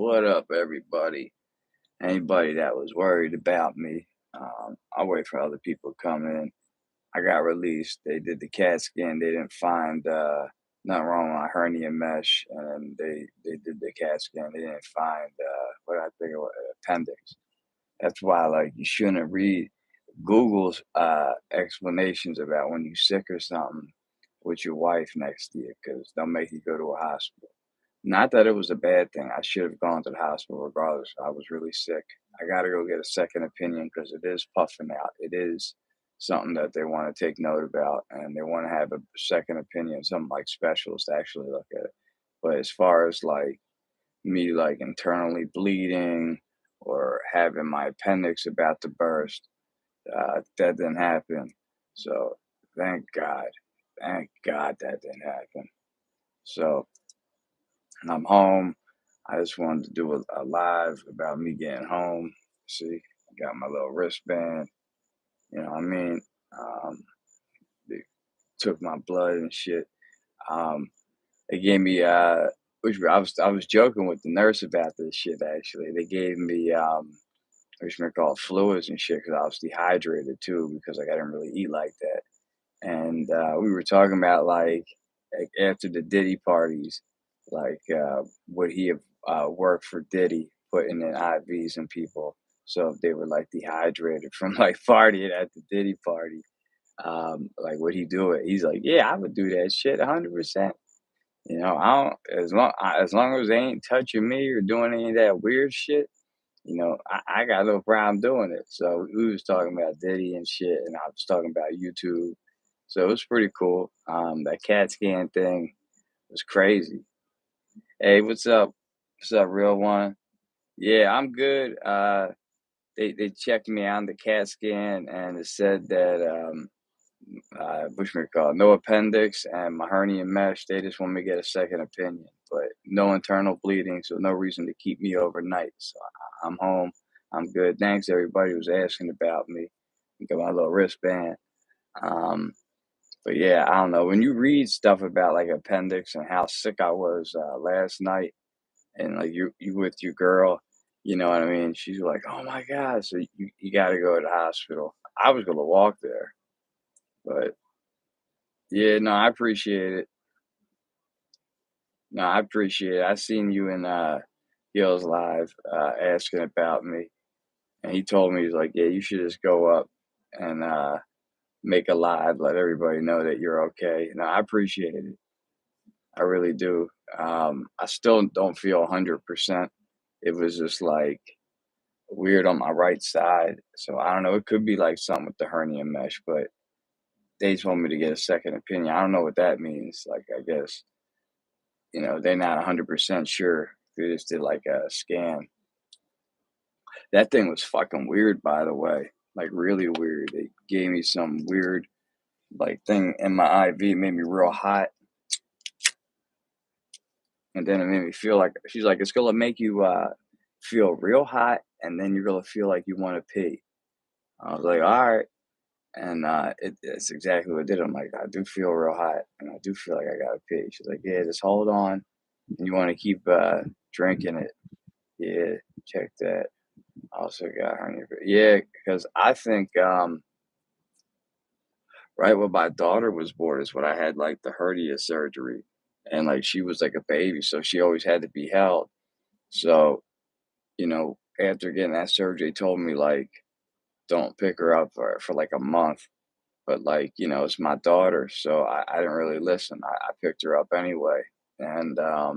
What up, everybody? Anybody that was worried about me, I'll wait for other people to come in. I got released. They did the CAT scan. They didn't find nothing wrong with my hernia mesh, and they did the CAT scan. They didn't find what I think it was appendix. That's why, like, you shouldn't read Google's explanations about when you're sick or something with your wife next to you, because they'll make you go to a hospital. Not that it was a bad thing. I should have gone to the hospital regardless. I was really sick. I got to go get a second opinion because it is puffing out. It is something that they want to take note about, and they want to have a second opinion, something like specialists to actually look at it. But as far as like me, like internally bleeding or having my appendix about to burst, that didn't happen. So thank God. Thank God that didn't happen. So and I'm home. I just wanted to do a live about me getting home. See, I got my little wristband. You know what I mean? Um, they took my blood and shit. Um, they gave me which I was joking with the nurse about this shit. Actually, they gave me which they call fluids and shit because I was dehydrated too because like, I didn't really eat like that. And we were talking about like after the Diddy parties, like would he have worked for Diddy, putting in IVs in people? So if they were like dehydrated from like partying at the Diddy party, like would he do it? He's like, yeah, I would do that shit, 100%. You know, I don't as long as they ain't touching me or doing any of that weird shit. You know, I got no problem doing it. So we was talking about Diddy and shit, and I was talking about YouTube. So it was pretty cool. That CAT scan thing was crazy. Hey, what's up? What's up, real one? Yeah, I'm good. They checked me on the CAT scan, and it said that whatchamacallit, no appendix and my hernia mesh. They just want me to get a second opinion, but no internal bleeding, so no reason to keep me overnight. So I'm home. I'm good. Thanks, everybody who was asking about me. Got my little wristband. Um, but yeah, I don't know. When you read stuff about like appendix and how sick I was last night, and like you with your girl, you know what I mean? She's like, "Oh my God!" So you got to go to the hospital. I was gonna walk there, but yeah, no, I appreciate it. No, I appreciate it. I seen you in Gil's live asking about me, and he told me he's like, "Yeah, you should just go up and make a live, let everybody know that you're okay." No, I appreciate it. I really do. I still don't feel 100%. It was just like weird on my right side, so I don't know. It could be like something with the hernia mesh, but they just want me to get a second opinion. I don't know what that means. Like, I guess they're not 100% sure. They just did like a scan. That thing was fucking weird, by the way. Like really weird. They gave me some weird like thing in my IV, made me real hot, and then it made me feel like she's like, it's gonna make you feel real hot, and then you're gonna feel like you want to pee. I was like, all right, and it's exactly what it did. I'm like, I do feel real hot, and I do feel like I gotta pee. She's like, yeah, just hold on, and you want to keep drinking it. Yeah, check that. Also got hernia. Yeah, because I think right when my daughter was born is when I had like the hernia surgery, and like she was like a baby, so she always had to be held. So after getting that surgery, they told me like don't pick her up for like a month. But like it's my daughter, so I didn't really listen. I picked her up anyway, and I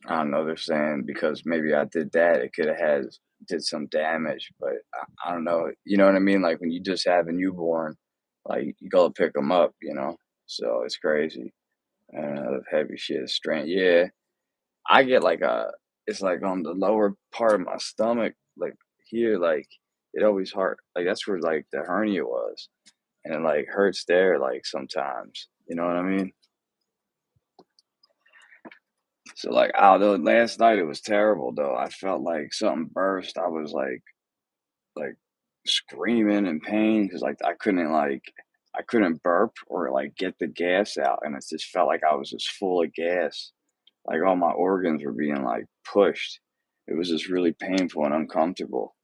don't know. They're saying because maybe I did that, it could have had did some damage, but I don't know. You know what I mean? Like when you just have a newborn, like you go pick them up, So it's crazy. And the heavy shit is strange. Yeah, I get like it's like on the lower part of my stomach, like here, like it always hurt. Like that's where like the hernia was, and it like hurts there, like sometimes. You know what I mean? So like, I don't know. Last night it was terrible though. I felt like something burst. I was like screaming in pain because like I couldn't burp or like get the gas out, and it just felt like I was just full of gas. Like all my organs were being like pushed. It was just really painful and uncomfortable.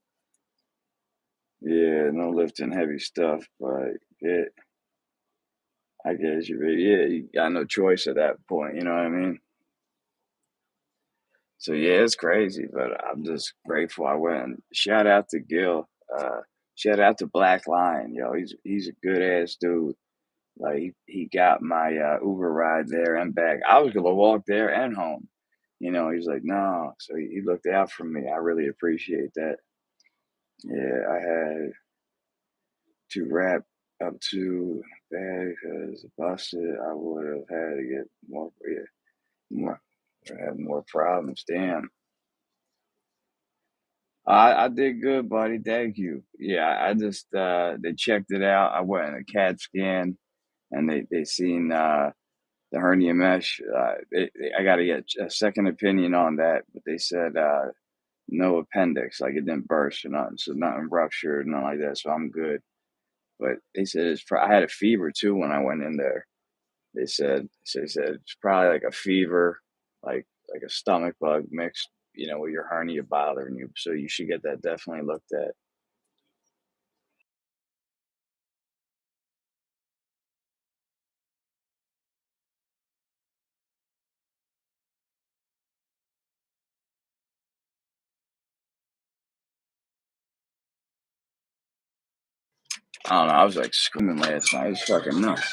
Yeah, no lifting heavy stuff, but it, I guess you got no choice at that point. You know what I mean? So yeah, it's crazy, but I'm just grateful I went. Shout out to Gil. Uh, Shout out to Black Lion, yo. He's a good ass dude. Like he got my Uber ride there and back. I was gonna walk there and home. He's like, no. So he looked out for me. I really appreciate that. Yeah, I had to wrap up to bad because busted. I would have had to get more, yeah, more, have more problems. Damn. I did good, buddy. Thank you. Yeah, I just they checked it out. I went in a CAT scan, and they seen the hernia mesh. I got to get a second opinion on that, but they said no appendix, like it didn't burst or nothing, so nothing ruptured, nothing like that. So I'm good. But they said I had a fever too when I went in there. They said it's probably like a fever, like a stomach bug mixed, with your hernia bothering you. So you should get that definitely looked at. I don't know. I was like screaming last night. It's fucking nuts.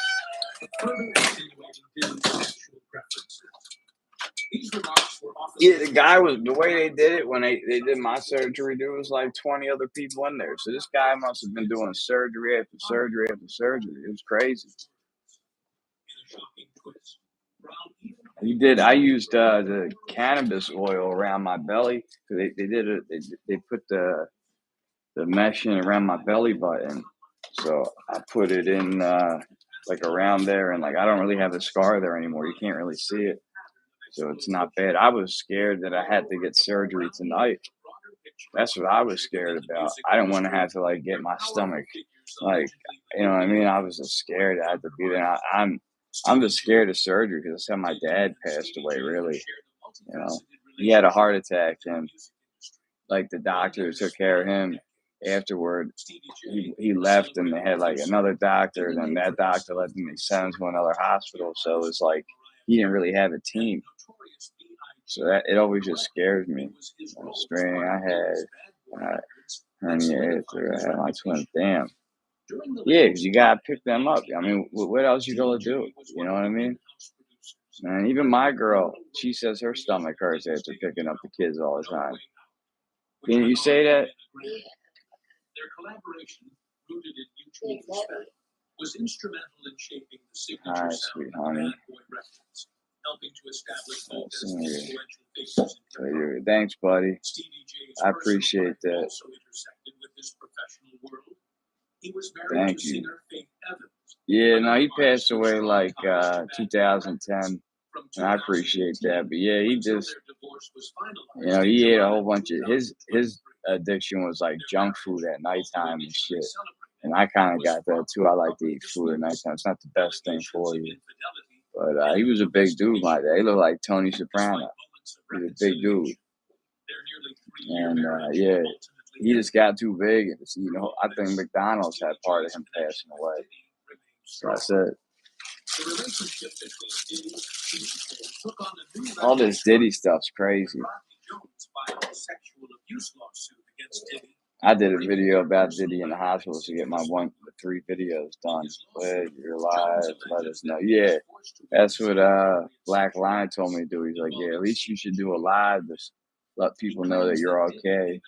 Yeah, the guy was the way they did it when they did my surgery. There was like 20 other people in there, so this guy must have been doing surgery after surgery after surgery. It was crazy. He did. I used the cannabis oil around my belly. They did it. They put the mesh in around my belly button, so I put it in like around there, and like I don't really have a scar there anymore. You can't really see it. So it's not bad. I was scared that I had to get surgery tonight. That's what I was scared about. I didn't want to have to like get my stomach, like, you know what I mean. I was just scared I had to be there. I'm just scared of surgery because that's how my dad passed away. Really, he had a heart attack, and like the doctor who took care of him afterward, he left, and they had like another doctor, and then that doctor let them send him to another hospital. So it's like he didn't really have a team. So that it always just scares me. The strain I had hernia after I had my twins. Damn. Yeah, 'cause you gotta pick them up. I mean, what else you gonna do? You know what I mean? And even my girl, she says her stomach hurts after picking up the kids all the time. Can you say that? Hi, sweet honey. Thanks, buddy. I appreciate that. Thank you. Yeah, no, he passed away like 2010, and I appreciate that. But yeah, he just, he ate a whole bunch of his addiction was like junk food at nighttime and shit. And I kind of got that too. I like to eat food at nighttime. It's not the best thing for you. But he was a big dude like that. He looked like Tony Soprano. He was a big dude. And yeah, he just got too big. And, I think McDonald's had part of him passing away. So I said, all this Diddy stuff's crazy. I did a video about Diddy in the hospital to get my 3 videos done. Glad you're alive. Let us know. Yeah, that's what Black Lion told me to do. He's like, yeah, at least you should do a live to let people know that you're okay.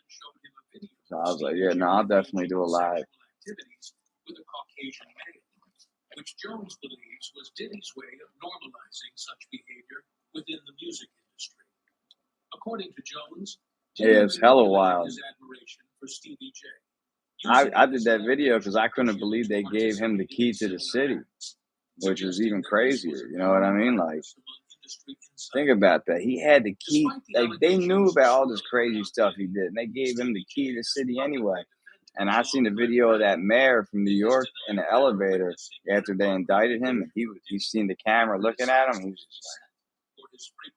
So I was like, yeah, no, I'll definitely do a live. Yeah, it's hella wild. I did that video because I couldn't believe they gave him the key to the city, which is even crazier. You know what I mean? Like, think about that. He had the key. Like, they knew about all this crazy stuff he did, and they gave him the key to the city anyway. And I seen the video of that mayor from New York in the elevator after they indicted him. And he seen the camera looking at him.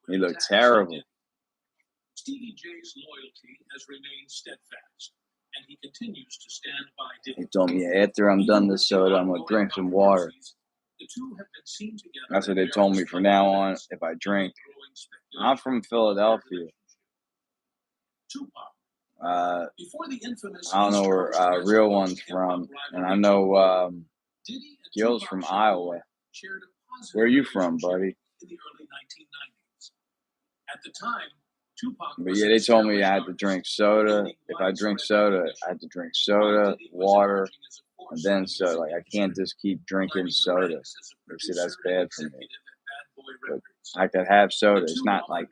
He looked terrible. He told me, "Yeah, after I'm done this soda, I'm gonna drink some water." That's what they told me from now on. If I drink, I'm from Philadelphia. Uh, I don't know where Real One's from, and I know Gil's from Iowa. Where are you from, buddy? But yeah, they told me I had to drink soda. If I drink soda, I had to drink soda, water, and then soda. Like I can't just keep drinking soda. They said that's bad for me. But I could have soda. It's not like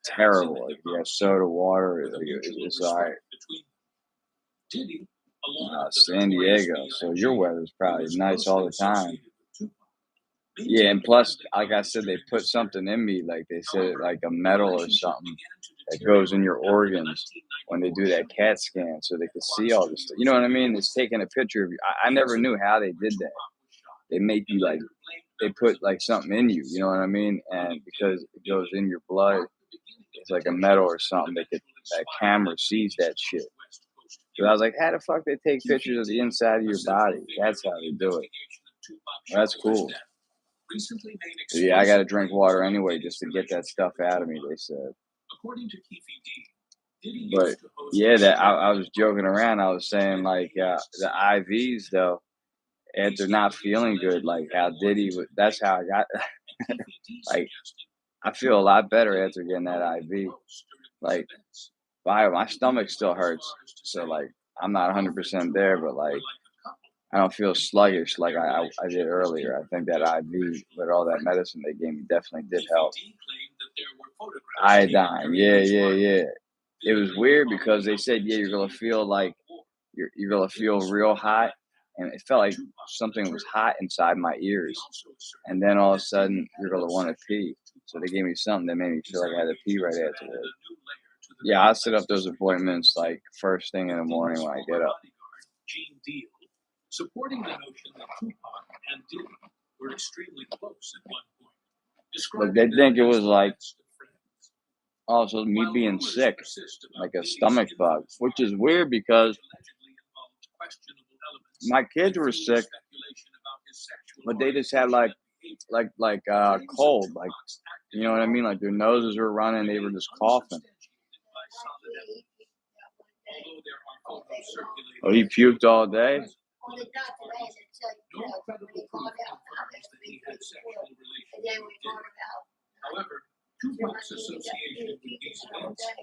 terrible. Like if you have soda, water, it's all right. San Diego, so your weather's probably nice all the time. Yeah, and plus, like I said, they put something in me, like they said, like a metal or something that goes in your organs when they do that CAT scan, so they can see all this stuff. You know what I mean? It's taking a picture of you. I never knew how they did that. They make you like they put like something in you. You know what I mean? And because it goes in your blood, it's like a metal or something. That camera sees that shit. So I was like, how the fuck they take pictures of the inside of your body? That's how they do it. Well, that's cool. So yeah, I got to drink water anyway just to get that stuff out of me. They said. But yeah, that I was joking around. I was saying like the IVs though, after not feeling good, like how Diddy. That's how I got. Like I feel a lot better after getting that IV. Like my stomach still hurts, so like I'm not 100% there, but like I don't feel sluggish like I did earlier. I think that IV with all that medicine they gave me definitely did help. Iodine, yeah, yeah, yeah. It was weird because they said, yeah, you're gonna feel like you're gonna feel real hot, and it felt like something was hot inside my ears, and then all of a sudden you're gonna want to pee. So they gave me something that made me feel like I had to pee right afterward. Yeah, I set up those appointments like first thing in the morning when I get up. But they think it was like also me being sick, like a stomach bug, which is weird because my kids were sick, but they just had like cold, like you know what I mean? Like their noses were running, they were just coughing. Oh, he puked all day.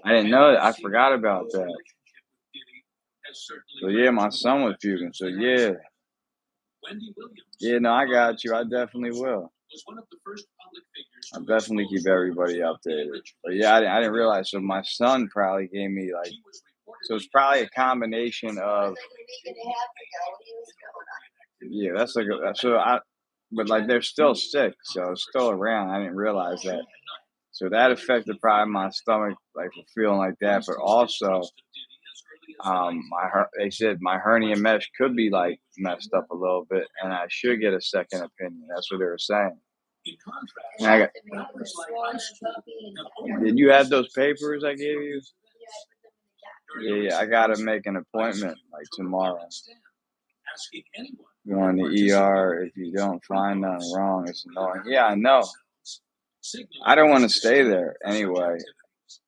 I didn't know that. I forgot about that. So yeah, my son was puking. So yeah, yeah. No, I got you. I definitely will. I'll definitely keep everybody updated. But yeah, I didn't realize. So my son probably gave me like. So it's probably a combination of. Yeah, that's like so I. But like they're still sick, so it's still around. I didn't realize that. So that affected probably my stomach, like for feeling like that. But also, they said my hernia mesh could be like messed up a little bit, and I should get a second opinion. That's what they were saying. And did you have those papers I gave you? Yeah, yeah. I gotta make an appointment like tomorrow. Go in the ER if you don't find nothing wrong. It's annoying. Yeah, I know. I don't want to stay there anyway,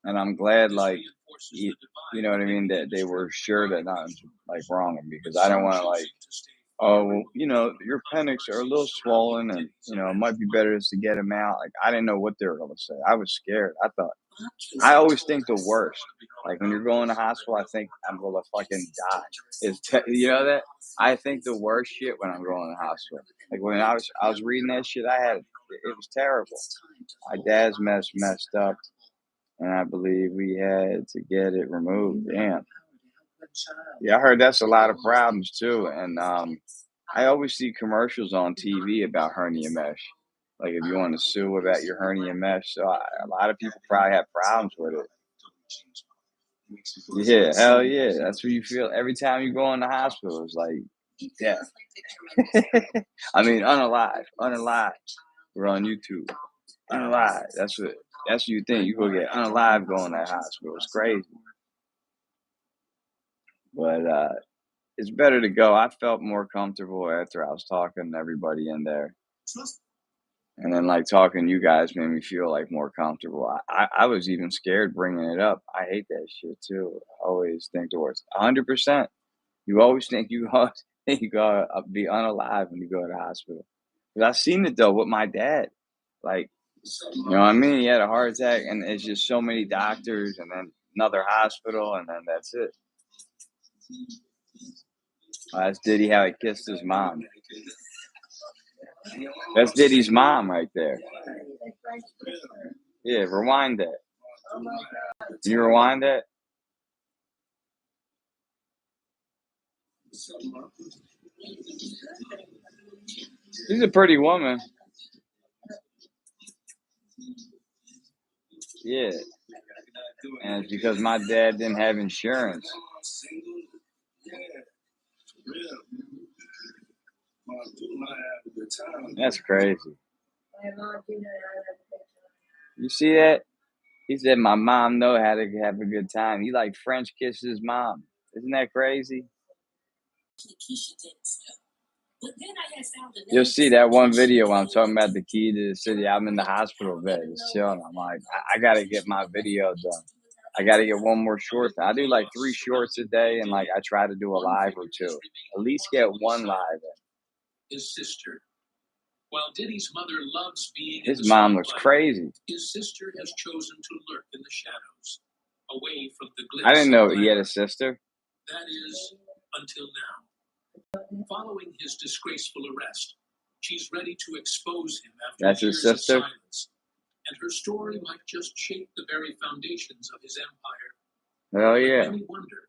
and I'm glad like you know what I mean that they were sure that nothing's like wrong with me because I don't want to like oh well, your appendix are a little swollen and it might be better just to get them out. Like I didn't know what they were gonna say. I was scared. I always think the worst. Like when you're going to hospital, I think I'm gonna fucking die. You know that? I think the worst shit when I'm going to the hospital. Like when I was reading that shit, it was terrible. My dad's messed up, and I believe we had to get it removed. Damn. Yeah, I heard that's a lot of problems too, and I always see commercials on TV about hernia mesh. Like if you want to sue about your hernia mesh, so a lot of people probably have problems with it. Yeah, hell yeah, that's what you feel every time you go in the hospital. It's like death. I mean, unalive. We're on YouTube. Unalive. That's what. That's what you think. You go get unalive going to that hospital. It's crazy. But it's better to go. I felt more comfortable after I was talking to everybody in there. And then, like, talking to you guys made me feel, like, more comfortable. I was even scared bringing it up. I hate that shit too. I always think the worst. 100%. You always think you always think you gotta be unalive when you go to the hospital. 'Cause I seen it though with my dad. Like, you know what I mean? He had a heart attack, and it's just so many doctors, and then another hospital, and then that's it. That's Diddy how he kissed his mom. That's Diddy's mom right there. Yeah, rewind that. Can you rewind that? She's a pretty woman. Yeah. And it's because my dad didn't have insurance. That's crazy. You see that? He said my mom know how to have a good time. He like French kissed his mom. Isn't that crazy? You'll see that one video when I'm talking about the key to the city. I'm in the hospital bed, just chilling. I'm like, I gotta get my video done. I gotta get one more short. I do like 3 shorts a day, and like I try to do a live or two. At least get one live in. His sister. While Diddy's mother loves being his mom looks crazy. His sister has chosen to lurk in the shadows, away from the glitz. I didn't know he had a sister. That is until now. Following his disgraceful arrest, she's ready to expose him after That's his years of sister. silence, and her story might just shake the very foundations of his empire. Hell yeah. Many wonder,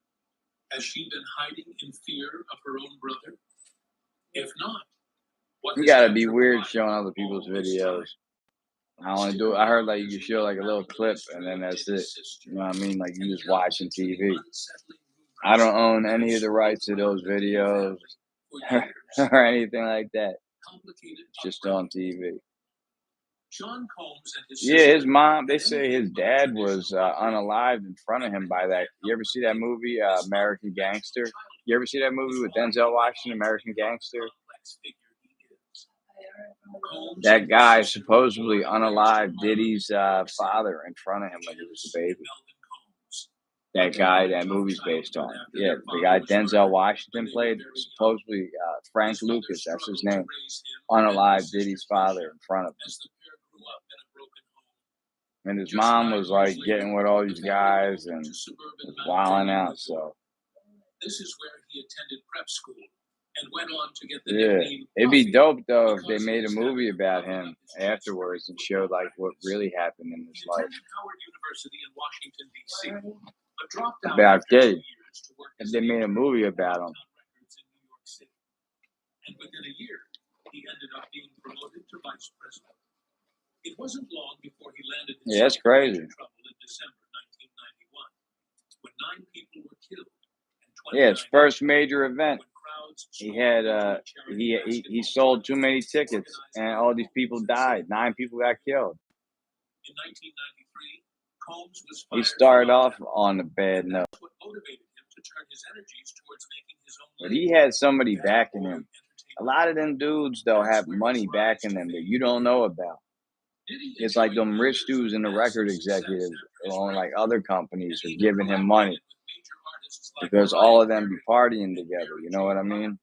has she been hiding in fear of her own brother? If not, what You has gotta kept be her weird quiet showing other people's all this videos. time? I only do. I heard like you can show like a little clip, and then that's it. You know what I mean? Like you just watching TV. I don't own any of the rights to those videos or anything like that. It's just on TV. Sean Combs and his Yeah, his sister mom. They had say anything his but a dad traditional was unalived in front of him by that. You ever see that movie, American Gangster? You ever see that movie with Denzel Washington, American Gangster? That guy supposedly unalived Diddy's father in front of him when he was a baby. That guy that movie's based on. Yeah, the guy Denzel Washington played, supposedly Frank Lucas, that's his name, unalived Diddy's father in front of him. And his mom was like getting with all these guys and was wilding out, so. This is where he attended prep school and went on to get the Yeah, nickname it'd be Puffy dope though if they because made a his movie dad about covered him up his afterwards and showed like what really happened in his He life. attended Howard University in Washington, D.C., but dropped out About after 2 Diddy. years to work If as they an made a intern movie at about him. Motown Records in New York City. And within a year, he ended up being promoted to vice president. It wasn't long before he landed Yeah, that's himself in crazy. major trouble in December 1991, when 9 people were killed and Yeah, his 29 first injured, major event. when crowds He stormed had into a charity he basketball sold too tournament many tickets organized and by all these Combs people and died. 9 Sibley. people got killed. In 1993, Combs was He fired for started off lockdown, on a bad and note. that's what motivated him to turn his energies towards making his own But he label, had somebody Bad backing Boy him. A Entertainment. lot of them dudes though That's have where money his rise backing to them that fame you don't know began. about. Diddy It's like enjoyed them rich years dudes of in the massive record success executives after his on like break, other and companies are even giving him money collaborated with major artists like because all Mariah of them be Carey partying and together. Mary You know what I J. Blige. mean?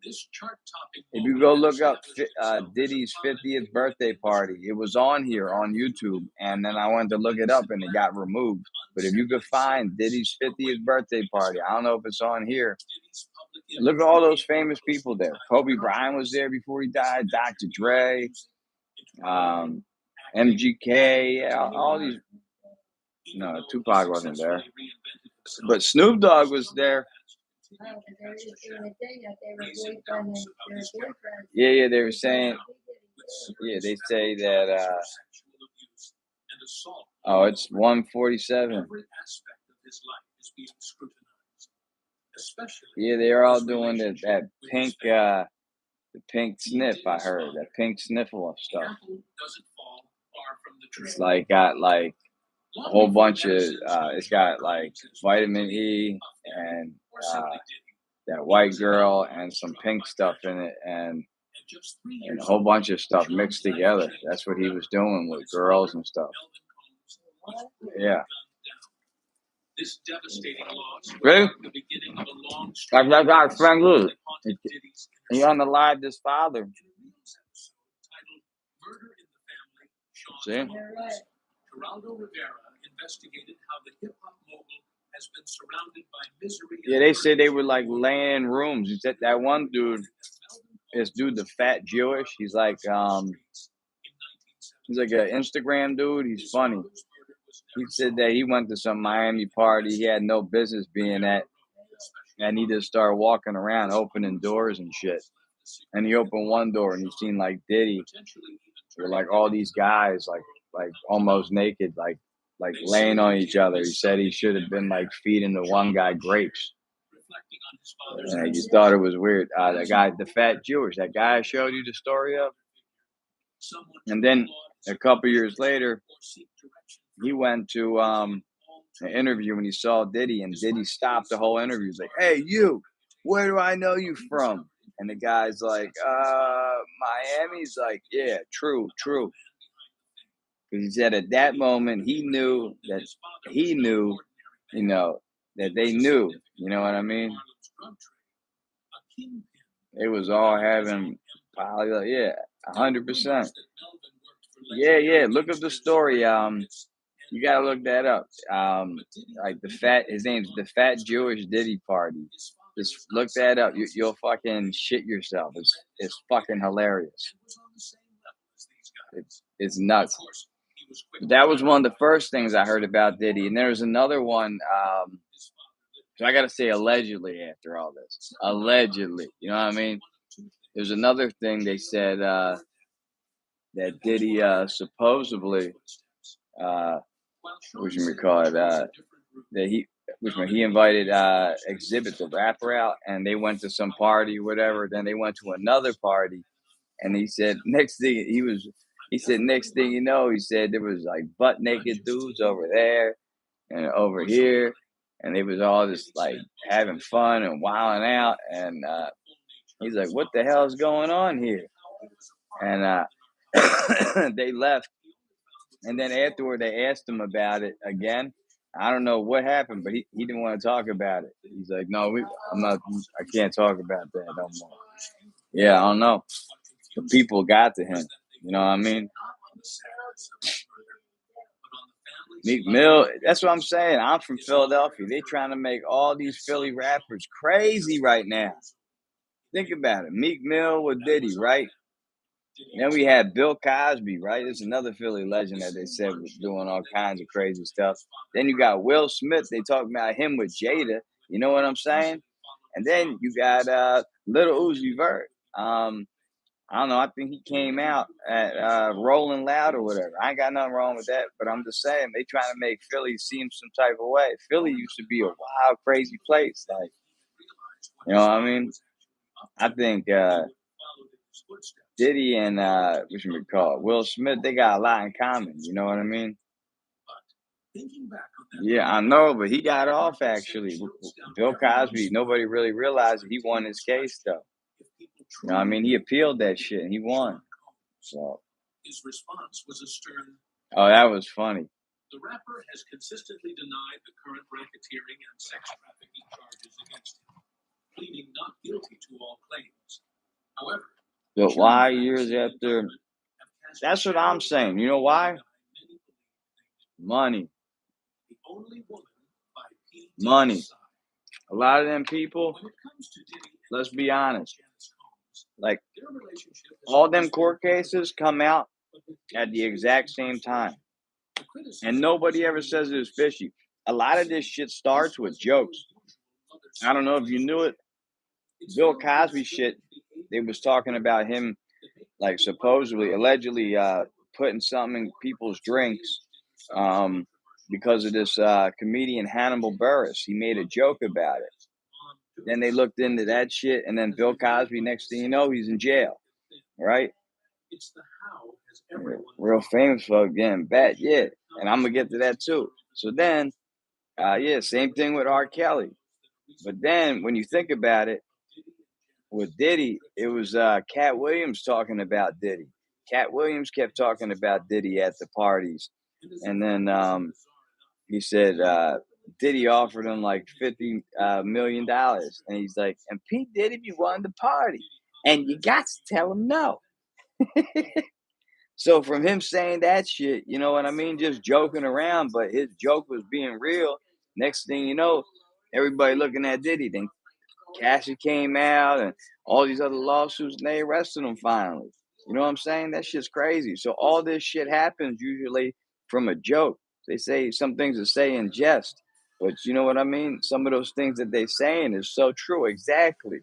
This chart-topping If you moment go had look up established himself as a Diddy's prominent 50th figure in birthday the party, industry. it was on The here on curfew YouTube, movement and then had I went to become look it up, and it got Atlantic. removed. But if you could Unsettling find secrets Diddy's were 50th waiting to birthday be party, I don't discovered. know if it's on here. Diddy's public Look image at all those became more famous people closely there. tied to Kobe Bryant was controversy there before he as he died. ventured Dr. beyond Dre, music into writing, acting, MGK, and yeah, all these. entertainment. Even No, though he Tupac wasn't there, successfully reinvented himself, but Snoop Dogg his was troubled there. past continued to cast a shadow, raising doubts about his character. Yeah, they were saying. Now, with Yeah, they serious say federal that. charges for sexual abuse and assault Oh, looming it's over him, 147. every aspect of his life is being scrutinized, especially Yeah, they're all his doing relationship that with his pink, family. the pink He sniff. I Diddy's heard father. that pink sniffle of The stuff. apple doesn't fall far from the It's trail. like got like a Long whole before bunch of Edison's it's original got like claims as vitamin Diddy, E Puff Daddy, and or uh, simply Diddy, that he white was girl eventually and some struck pink by stuff in tragedy. it and And just 3 and a years whole ago, bunch of stuff Sean's mixed life together. changed That's what he forever was doing when with his girls father, and stuff. Melvin Combs, was brutally Yeah. gunned down. This devastating loss would Really? mark the beginning of a long Like string of that events Frank Lewis. that haunted Diddy's He inner on the circle. live this father. In a Reels episode titled Murder in the Family, Sean's See? Uncles, Geraldo Rivera investigated how the hip-hop mogul has been surrounded by misery Yeah, and they say murder they were like for laying in rooms. He said that one dude, this dude, the fat Jewish, he's like he's like an Instagram dude. He's funny. He said that he went to some Miami party he had no business being at, and he just started walking around opening doors and shit. And he opened one door and he seen like Diddy with like all these guys like almost naked, like laying on each other. He said he should have been like feeding the one guy grapes. And he thought it was weird. The guy, the fat Jewish, that guy I showed you the story of. And then a couple years later, he went to an interview and he saw Diddy, and Diddy stopped the whole interview. He's like, "Hey, you, where do I know you from?" And the guy's like, Miami. He's like, "Yeah, true." Because he said at that moment he knew that you know, that they knew. You know what I mean? It was all having probably, yeah, 100%. Yeah. Look up the story. You gotta look that up. Like his name's the Fat Jewish Diddy Party. Just look that up. You'll fucking shit yourself. It's fucking hilarious. It's nuts. That was one of the first things I heard about Diddy, and there was another one. So I gotta say allegedly after all this, allegedly. You know what I mean? There's another thing they said that Diddy supposedly, what you call it, that he invited Exhibit the rapper out, and they went to some party, whatever. Then they went to another party, and he said next thing you know, he said there was like butt naked dudes over there and over here, and they was all just like having fun and wilding out, and he's like, "What the hell is going on here?" And they left, and then afterward they asked him about it again. I don't know what happened, but he didn't want to talk about it. He's like, "No, I can't talk about that no more." Yeah, I don't know. The people got to him. You know what I mean? Meek Mill, that's what I'm saying. I'm from Philadelphia. They trying to make all these Philly rappers crazy right now. Think about it. Meek Mill with Diddy, right? Then we had Bill Cosby, right? There's another Philly legend that they said was doing all kinds of crazy stuff. Then you got Will Smith. They talk about him with Jada. You know what I'm saying? And then you got Little Uzi Vert. I don't know. I think he came out at Rolling Loud or whatever. I ain't got nothing wrong with that, but I'm just saying they trying to make Philly seem some type of way. Philly used to be a wild, crazy place. Like, you know what I mean? I think Diddy and what you would call it, Will Smith, they got a lot in common. You know what I mean? Yeah, I know, but he got off actually. Bill Cosby, nobody really realized he won his case though. You know what I mean? He appealed that shit and he won. So his response was a stern, oh, that was funny. the rapper has consistently denied the current racketeering and sex trafficking charges against him, pleading not guilty to all claims. However, But why years after? That's what I'm saying. You know why? Money. Money. A lot of them people, let's be honest, like all them court cases come out at the exact same time. And nobody ever says it was fishy. A lot of this shit starts with jokes. I don't know if you knew it. Bill Cosby shit, they was talking about him like supposedly, allegedly putting something in people's drinks because of this comedian Hannibal Buress. He made a joke about it. Then they looked into that shit, and then Bill Cosby, next thing you know, he's in jail, right? as everyone Real famous folk getting bet, yeah. And I'm gonna get to that too. So then, yeah, same thing with R. Kelly. But then when you think about it, with Diddy, it was Cat Williams talking about Diddy. Cat Williams kept talking about Diddy at the parties, and then he said Diddy offered him like $50 million, and he's like, and Pete Diddy be wanting to party, and you got to tell him no. So from him saying that shit, you know what I mean, just joking around, but his joke was being real. Next thing you know, everybody looking at Diddy. Then Cassie came out and all these other lawsuits, and they arrested him finally. You know what I'm saying? That shit's crazy. So all this shit happens usually from a joke. They say some things to say in jest, but you know what I mean? Some of those things that they saying is so true, exactly.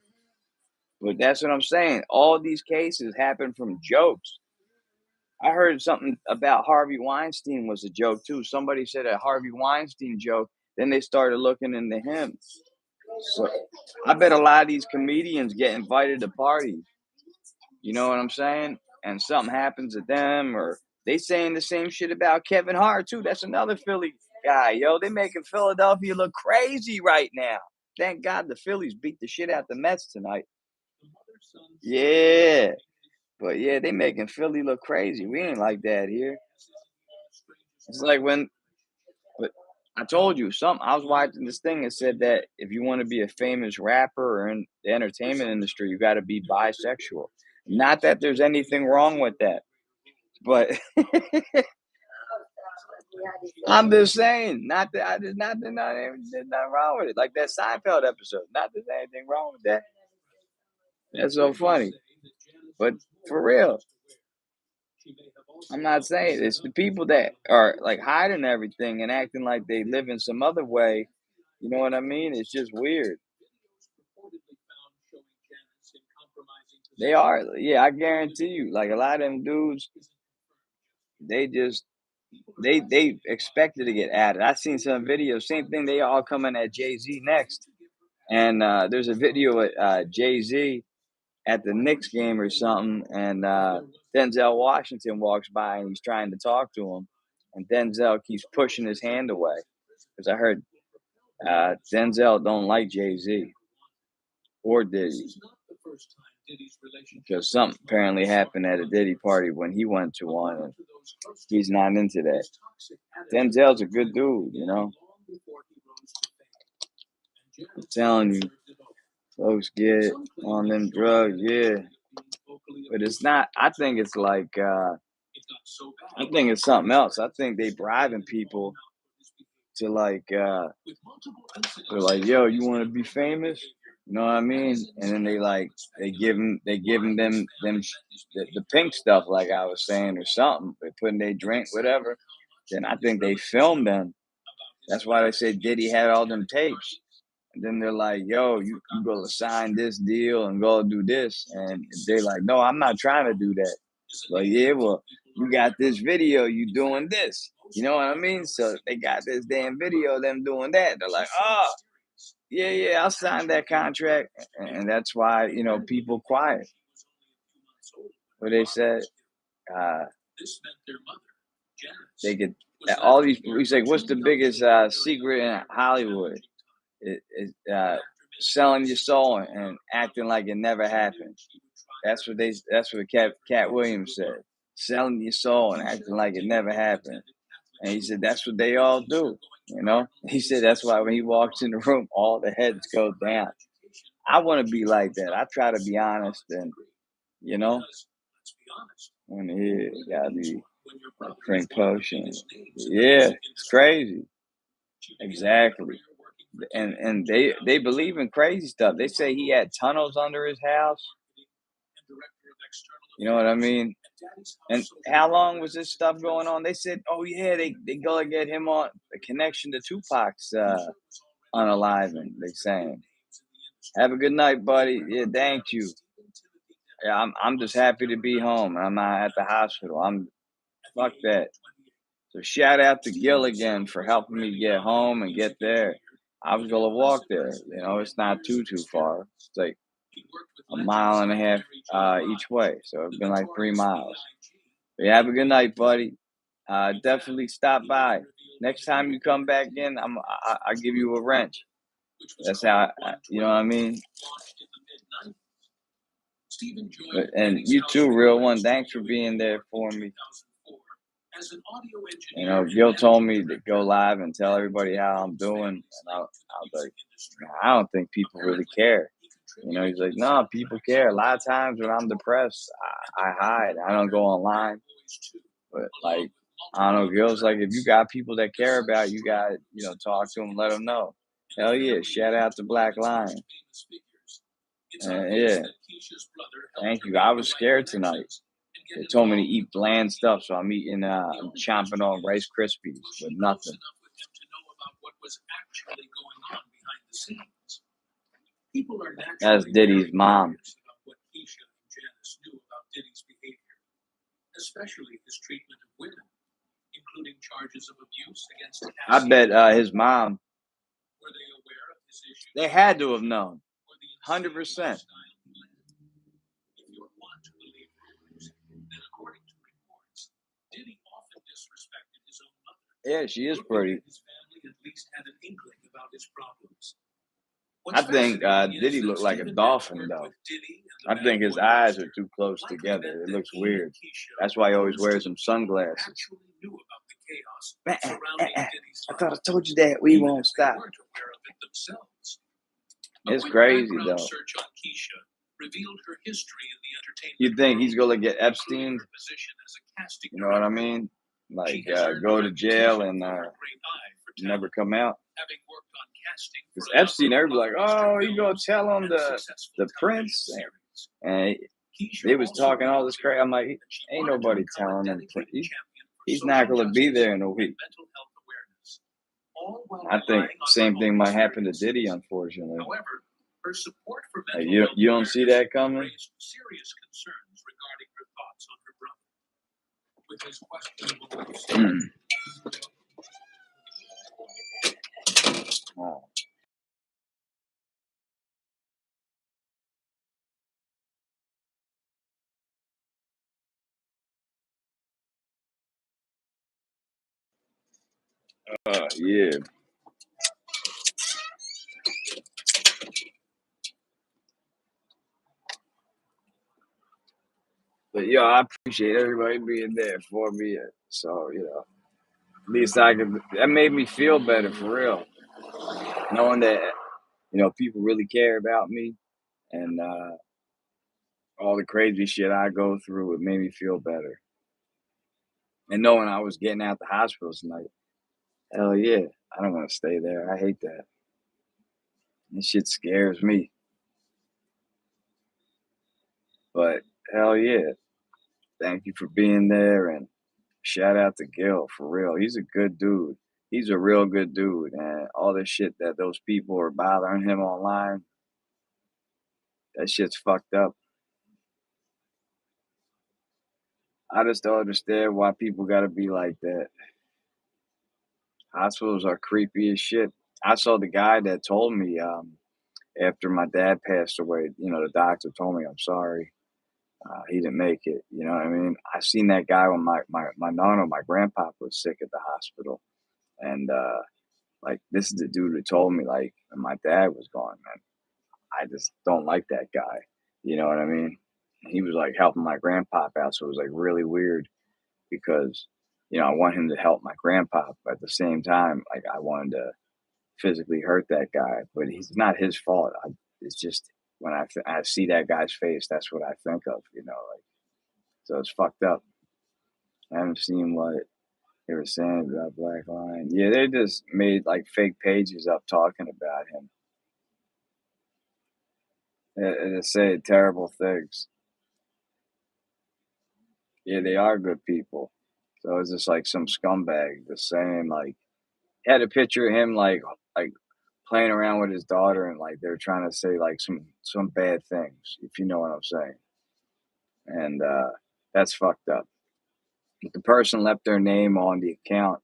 But that's what I'm saying. All these cases happen from jokes. I heard something about Harvey Weinstein was a joke too. Somebody said a Harvey Weinstein joke, then they started looking into him. So I bet a lot of these comedians get invited to parties. You know what I'm saying? And something happens to them, or they saying the same shit about Kevin Hart too. That's another Philly guy, yo. They making Philadelphia look crazy right now. Thank God the Phillies beat the shit out the Mets tonight. Yeah, but yeah, they making Philly look crazy. We ain't like that here. It's like when, but I told you something. I was watching this thing that said that if you want to be a famous rapper or in the entertainment industry, you got to be bisexual. Not that there's anything wrong with that, but I'm just saying, not that I did not, there's nothing wrong with it. Like that Seinfeld episode, not that there's anything wrong with that. That's so funny, but for real, I'm not saying it's the people that are like hiding everything and acting like they live in some other way. You know what I mean? It's just weird. They are, yeah, I guarantee you. Like a lot of them dudes, they just they expected to get added. I seen some videos, same thing. They all coming at Jay Z next, and there's a video of Jay Z at the Knicks game or something, and Denzel Washington walks by and he's trying to talk to him, and Denzel keeps pushing his hand away because I heard Denzel don't like Jay Z or Diddy because something apparently happened at a Diddy party when he went to one, and he's not into that. Denzel's a good dude, you know. I'm telling you, folks get on them drugs, yeah. But it's not. I think it's like. I think it's something else. I think they bribing people to like. They're like, yo, you want to be famous? You know what I mean? And then they give them the pink stuff, like I was saying, or something. They put in their drink, whatever. Then I think they filmed them. That's why they said Diddy had all them tapes. And then they're like, yo, you go to sign this deal and go do this. And they're like, no, I'm not trying to do that. Like, yeah, well, you got this video, you doing this. You know what I mean? So they got this damn video of them doing that. They're like, oh, yeah, yeah, I'll sign that contract. And that's why, people quiet. What they said, uh, they could, all these, we say, what's the biggest secret in Hollywood? It selling your soul and acting like it never happened. That's what Cat Williams said. Selling your soul and acting like it never happened. And he said that's what they all do. He said that's why when he walks in the room, all the heads go down. I want to be like that. I try to be honest and you know, when he gotta be like Frank Potion. Yeah, it's crazy. Exactly. And they believe in crazy stuff. They say he had tunnels under his house. You know what I mean? And how long was this stuff going on? They said, oh yeah, they go and get him on the connection to Tupac's unaliving. They saying, have a good night, buddy. Yeah, thank you. Yeah, I'm just happy to be home. I'm not at the hospital. I'm fuck that. So shout out to Gil again for helping me get home and get there. I was gonna walk there. It's not too far. It's like a mile and a half each way, so it's been like 3 miles. You have a good night, buddy. Definitely stop by. Next time you come back in, I give you a wrench. That's how you know what I mean. Steve enjoyed And Eddie's you house too, real recording one. Thanks for studio in being New there York for in me. 2004. As an audio You engineer know, and Gil told managing me to director, go live and tell Eddie everybody how I'm Rhodes doing, family's and I link to was the like, music industry. "Nah, I don't think people really Apparently, care. he You know, contributed he's to like, the no, people soundtracks care. of A lot of Bad times when I'm Boys depressed, and the I hide. I don't documentary go Bad online. Boys 2, But along like, with I don't know, multiple other Gil's like, if you tracks. got people that The care such about you, got struggles in the talk to music them, let them industry know. and the Hell yeah, family shout linked out to to one of Black its most Lion. famous figures. It's And obvious yeah, that Keisha's brother helped thank her you. I make the was right scared tonight. connections and They get told me to involved eat with the right bland stuff, people. so I'm eating, The I'm only chomping question on Rice is, Krispies was with she close nothing. enough with him to know about what was actually going on behind the scenes? People are That's naturally Diddy's very mom. curious about what Keisha and Janice knew about Diddy's behavior, especially his treatment of women, including charges of abuse against I Cassie. bet his mom, Were they aware of his issues? they had to have known. Or the insane 100%. lifestyle he led? If you're want to believe rumors, then according to reports, Diddy often disrespected his own mother. Yeah, she is Brooklyn pretty. and his family at least had an inkling about his problems. I What's think fascinating is Diddy that looked like a Stephen dolphin, networked though. with Diddy and the I think Bad his Boy eyes are roster, too close likely together. meant It that looks he weird. and Keisha That's why he were always close wears to the some people who sunglasses. actually knew about the chaos surrounding Diddy's I life, thought I told you that we even won't if they stop. weren't aware of it themselves. A It's quick crazy, background though. search on Keisha revealed her history in the entertainment You think he's world, gonna get including Epstein? her position as a casting You know what I director. mean? Like She has earned go a to jail reputation and for her great eye for never talent, come out. having worked on casting for Because a Epstein, number of everybody like, blockbuster oh, you go films tell him and successful the television Prince, series. and Keisha they was also talking all made this clear crazy. I'm like, that she ain't wanted to nobody become a telling him. dedicated champion for He's social not gonna be justice there in a and week. mental health awareness, all while I think relying on her same own thing might happen to experiences. Diddy, unfortunately. However, her support for Like mental health you don't see awareness that coming. raised serious concerns regarding her thoughts on her brother. With his questionable lifestyle, Oh. Yeah. But yo, I appreciate everybody being there for me. So, at least I could, that made me feel better for real. Knowing that, people really care about me and all the crazy shit I go through, it made me feel better. And knowing I was getting out the hospital tonight, hell yeah, I don't want to stay there. I hate that. This shit scares me. But hell yeah, thank you for being there and shout out to Gil for real. He's a good dude. He's a real good dude. And all the shit that those people are bothering him online, that shit's fucked up. I just don't understand why people gotta be like that. Hospitals are creepy as shit. I saw the guy that told me after my dad passed away, the doctor told me, I'm sorry. He didn't make it. You know what I mean? I seen that guy when my nonna, my grandpa was sick at the hospital. And like this is the dude who told me like when my dad was gone, man. I just don't like that guy. You know what I mean? He was like helping my grandpa out, so it was like really weird because I want him to help my grandpa, but at the same time, like I wanted to physically hurt that guy, but he's not his fault. It's just when I see that guy's face, that's what I think of. Like so it's fucked up. I haven't seen what they were saying about Black Lion. Yeah, they just made like fake pages up talking about him and say terrible things. Yeah, they are good people. So it's just like some scumbag just saying like had a picture of him like playing around with his daughter and like they're trying to say like some bad things, if you know what I'm saying. And that's fucked up. The person left their name on the account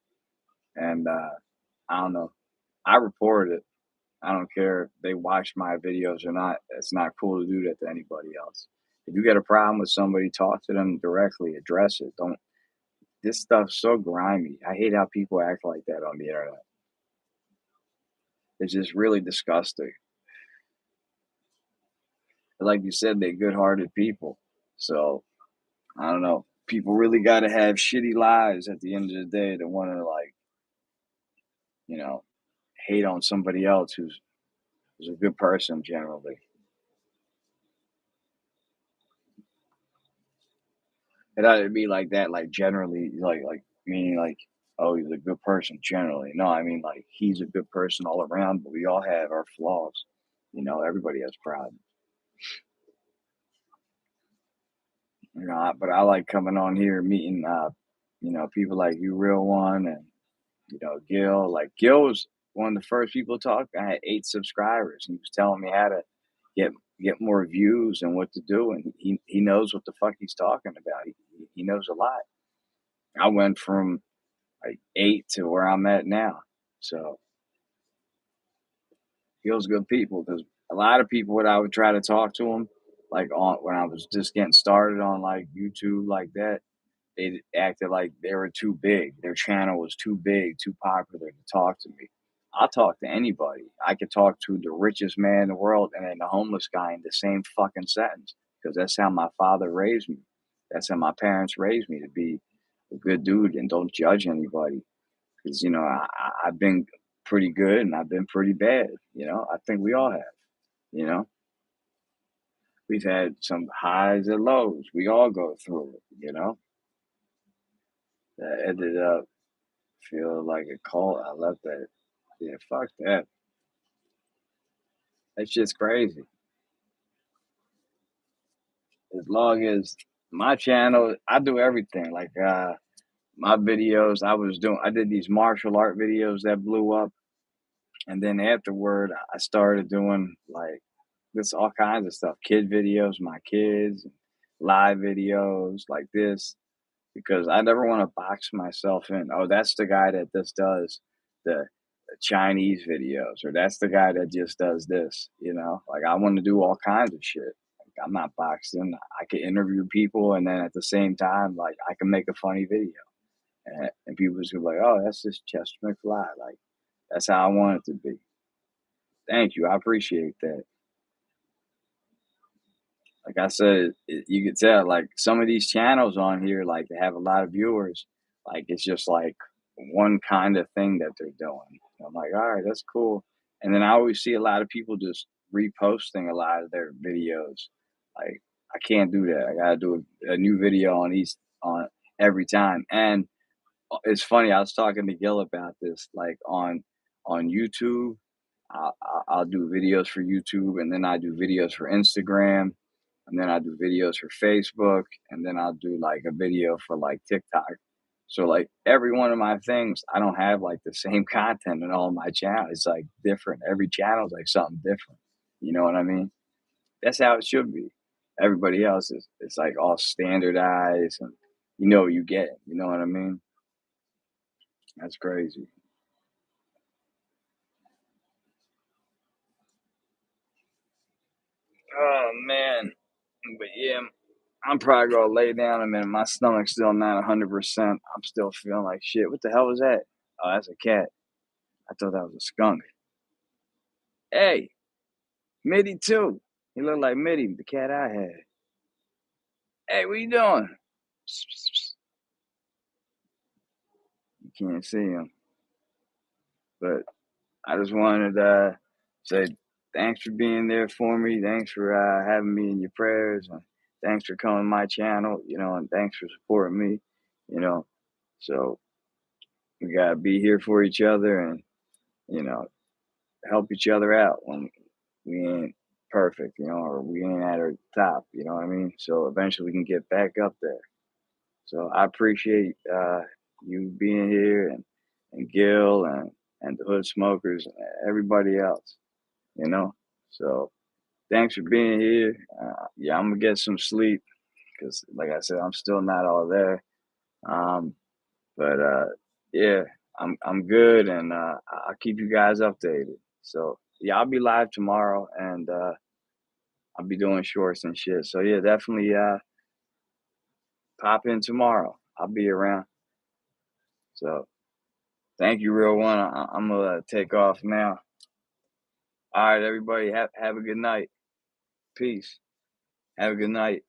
and I don't know. I reported it. I don't care if they watch my videos or not. It's not cool to do that to anybody else. If you get a problem with somebody, talk to them directly, address it. Don't this stuff's so grimy. I hate how people act like that on the internet. It's just really disgusting. Like you said, they're good-hearted people. So I don't know. People really got to have shitty lives at the end of the day to want to like, you know, hate on somebody else who's a good person generally. It ought to be like that, like generally, like meaning like, oh, he's a good person generally. No, I mean like he's a good person all around, but we all have our flaws. Everybody has problems. But I like coming on here, meeting people like you, real one, and Gil. Like Gil was one of the first people to talk. I had 8 subscribers. He was telling me how to get get more views and what to do, and he knows what the fuck he's talking about. He knows a lot. I went from like 8 to where I'm at now. So Gil's good people because a lot of people, when I would try to talk to him, like on when I was just getting started on like YouTube like that, they acted like they were too big. Their channel was too big, too popular to talk to me. I'll talk to anybody. I could talk to the richest man in the world and then the homeless guy in the same fucking sentence because that's how my father raised me. That's how my parents raised me to be a good dude and don't judge anybody. Because I've been pretty good and I've been pretty bad. I think we all have. You know, we've had some highs and lows. We all go through it. That ended up feel like a cult. I love that. Yeah, fuck that. That's just crazy. As long as my channel, I do everything. Like my videos, I did these martial art videos that blew up, and then afterward, I started doing like this all kinds of stuff, kid videos, my kids, live videos like this, because I never want to box myself in. Oh, that's the guy that just does the Chinese videos, or that's the guy that just does this. Like I want to do all kinds of shit. Like, I'm not boxed in. I can interview people, and then at the same time, like I can make a funny video, and people just be like, "Oh, that's just Chester McFly." Like that's how I want it to be. Thank you. I appreciate that. Like I said, you could tell like some of these channels on here, like they have a lot of viewers. Like it's just like one kind of thing that they're doing. I'm like, all right, that's cool. And then I always see a lot of people just reposting a lot of their videos. Like I can't do that. I gotta do a new video on every time. And it's funny. I was talking to Gil about this. Like on YouTube, I'll do videos for YouTube, and then I do videos for Instagram, and then I do videos for Facebook, and then I'll do like a video for like TikTok. So like every one of my things, I don't have like the same content in all my channels. It's like different. Every channel is like something different. You know what I mean? That's how it should be. Everybody else is it's like all standardized and you know what you get. You know what I mean? That's crazy. Oh man. But yeah, I'm probably gonna lay down a minute. My stomach's still not 100%. I'm still feeling like shit. What the hell was that? Oh, that's a cat. I thought that was a skunk. Hey, Mitty too. He looked like Mitty, the cat I had. Hey, what you doing? You can't see him, but I just wanted to say thanks for being there for me. Thanks for having me in your prayers, and thanks for coming to my channel. And thanks for supporting me. You know, so we gotta be here for each other, and you know, help each other out when we ain't perfect, or we ain't at our top, you know what I mean? So eventually we can get back up there. So I appreciate you being here and Gil and the Hood Smokers and everybody else, you know? So thanks for being here. Yeah, I'm gonna get some sleep because, like I said, I'm still not all there. Um, but yeah, I'm good, and I'll keep you guys updated. So yeah, I'll be live tomorrow, and I'll be doing shorts and shit. So yeah, definitely pop in tomorrow. I'll be around. So thank you, real one. I'm gonna take off now. All right, everybody, have a good night. Peace. Have a good night.